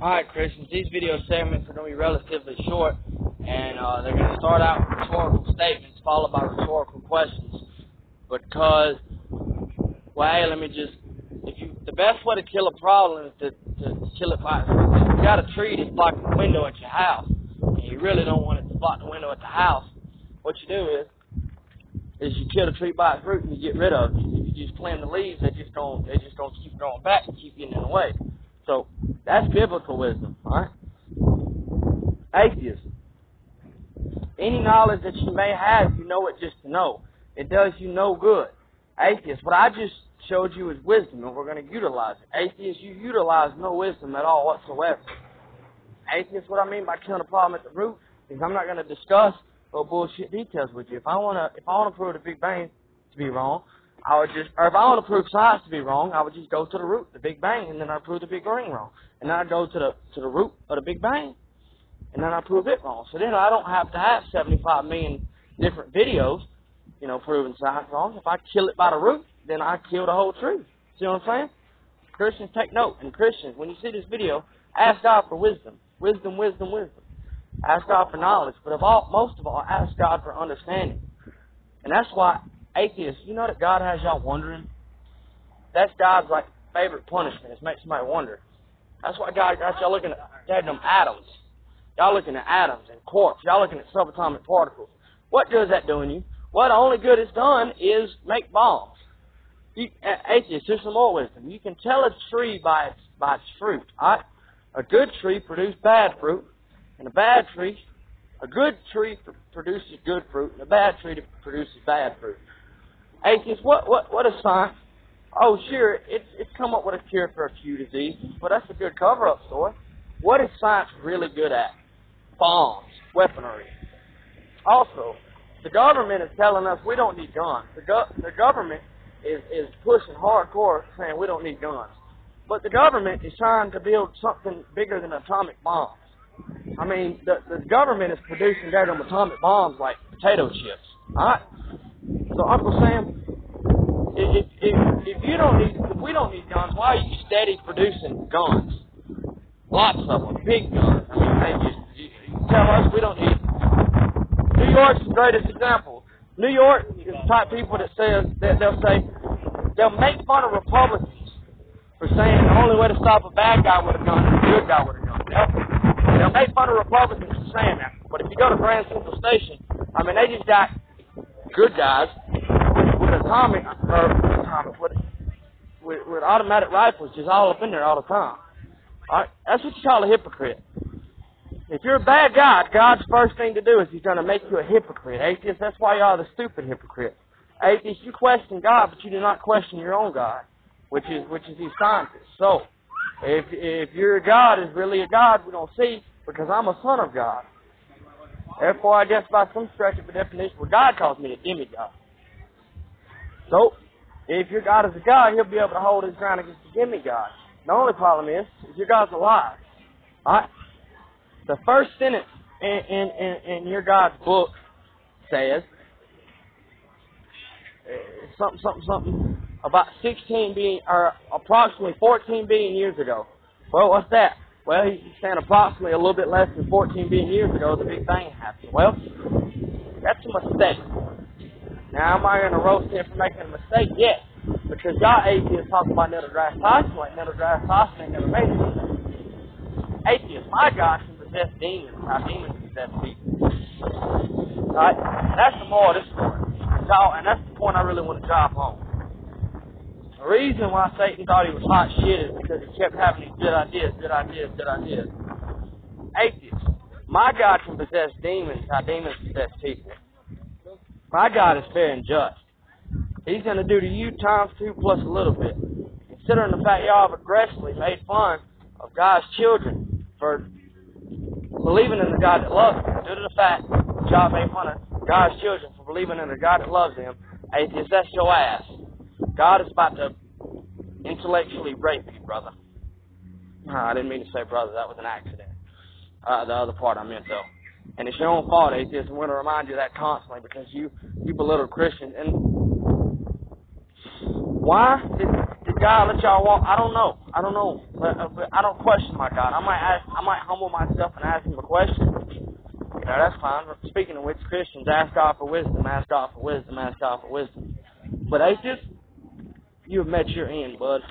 Alright, Christians, these video segments are going to be relatively short, and they're going to start out with rhetorical statements followed by rhetorical questions. Because, well, hey, the best way to kill a problem is to kill it by itself. If you got a tree that's blocking the window at your house, and you really don't want it to block the window at the house, what you do is you kill the tree by its root and you get rid of it. If you just plant the leaves, they're just gonna keep growing back and keep getting in the way. So that's biblical wisdom, all right? Atheism. Any knowledge that you may have, you know it just to know. It does you no good. Atheists, what I just showed you is wisdom, and we're going to utilize it. Atheists, you utilize no wisdom at all whatsoever. Atheists, what I mean by killing a problem at the root is I'm not going to discuss those bullshit details with you. If I want to prove the Big Bang to be wrong, or if I want to prove science to be wrong, I would just go to the root, the Big Bang, and then I'd prove the Big Bang wrong. And then I'd go to the root of the Big Bang, and then I'd prove it wrong. So then I don't have to have 75 million different videos, proving science wrong. If I kill it by the root, then I kill the whole tree. See what I'm saying? Christians, take note. And Christians, when you see this video, ask God for wisdom. Wisdom, wisdom, wisdom. Ask God for knowledge. But most of all, ask God for understanding. And that's why atheists, you know that God has y'all wondering? That's God's favorite punishment, is make somebody wonder. That's why God got y'all looking at them atoms. Y'all looking at atoms and quarks. Y'all looking at subatomic particles. What does that do in you? Well, the only good it's done is make bombs. Atheists, here's some more wisdom. You can tell a tree by its fruit. All right? A good tree produces bad fruit, and a good tree produces good fruit, and a bad tree produces bad fruit. Atheists, what is science? Oh, sure, it's come up with a cure for a few diseases, but that's a good cover-up story. What is science really good at? Bombs, weaponry. Also, the government is telling us we don't need guns. The government is pushing hardcore, saying we don't need guns. But the government is trying to build something bigger than atomic bombs. I mean, the government is producing damn atomic bombs like potato chips. All right? So, Uncle Sam, if we don't need guns, why are you steady producing guns? Lots of them, big guns. I mean, you tell us we don't need. New York's the greatest example. New York is the type of people that they'll make fun of Republicans for saying the only way to stop a bad guy with a gun is a good guy with a gun. They'll make fun of Republicans for saying that. But if you go to Grand Central Station, they just got good guys with automatic rifles just all up in there all the time. All right? That's what you call a hypocrite. If you're a bad guy, God's first thing to do is He's going to make you a hypocrite. Atheists, that's why you are the stupid hypocrite. Atheists, you question God, but you do not question your own God, which is these scientists. So, if your God is really a God, we don't see, because I'm a son of God. Therefore, I guess by some stretch of the definition, God calls me a demigod. So, if your God is a God, He'll be able to hold His ground against the demigod. The only problem is your God's alive. All right? The first sentence in your God's book says something about 16 billion, or approximately 14 billion years ago. Well, what's that? Well, he's saying approximately a little bit less than 14 billion years ago the Big Bang happened. Well, that's a mistake. Now, am I going to roast him for making a mistake? Yes. Because y'all atheists talk about Neil deGrasse Tyson like Neil deGrasse Tyson ain't never made it. Atheists, my God, can possess demons. How demons possess people. Right? That's the moral of this story. And that's the point I really want to drive home. The reason why Satan thought he was hot shit is because he kept having these good ideas. Atheists, my God can possess demons how demons possess people. My God is fair and just. He's going to do to you times 2 plus a little bit. Considering the fact y'all have aggressively made fun of God's children for believing in the God that loves them, due to the fact that y'all made fun of God's children for believing in the God that loves them, atheists, that's your ass. God is about to intellectually rape you, brother. I didn't mean to say brother. That was an accident. The other part I meant, though. And it's your own fault, atheists. I'm going to remind you of that constantly because you belittle Christians. And why did God let y'all walk. I don't know. But I don't question my God. I might humble myself and ask him a question. You know, that's fine. Speaking of which, Christians, ask God for wisdom, ask God for wisdom, ask God for wisdom. But atheists, you have met your end, bud.